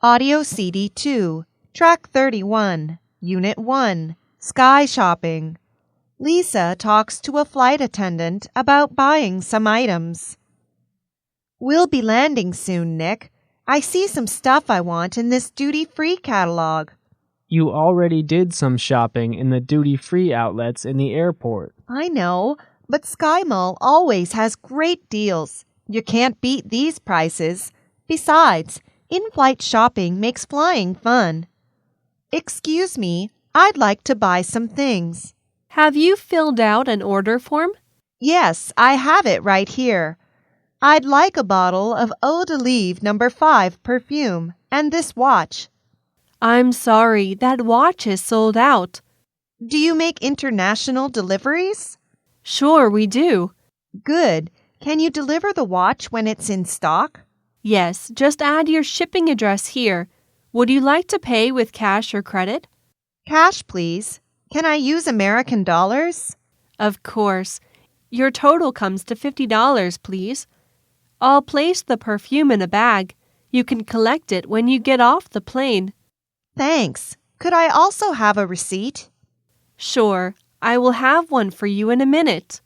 Audio CD 2, Track 31, Unit 1, Sky Shopping. Lisa talks to a flight attendant about buying some items. We'll be landing soon, Nick. I see some stuff I want in this duty-free catalog. You already did some shopping in the duty-free outlets in the airport. I know, but SkyMall always has great deals. You can't beat these prices. Besides, in-flight shopping makes flying fun. Excuse me, I'd like to buy some things. Have you filled out an order form? Yes, I have it right here. I'd like a bottle of Eau de Live No. 5 perfume and this watch. I'm sorry, that watch is sold out. Do you make international deliveries? Sure, we do. Good. Can you deliver the watch when it's in stock? Yes, just add your shipping address here. Would you like to pay with cash or credit? Cash, please. Can I use American dollars? Of course. Your total comes to $50, please. I'll place the perfume in a bag. You can collect it when you get off the plane. Thanks. Could I also have a receipt? Sure, I will have one for you in a minute.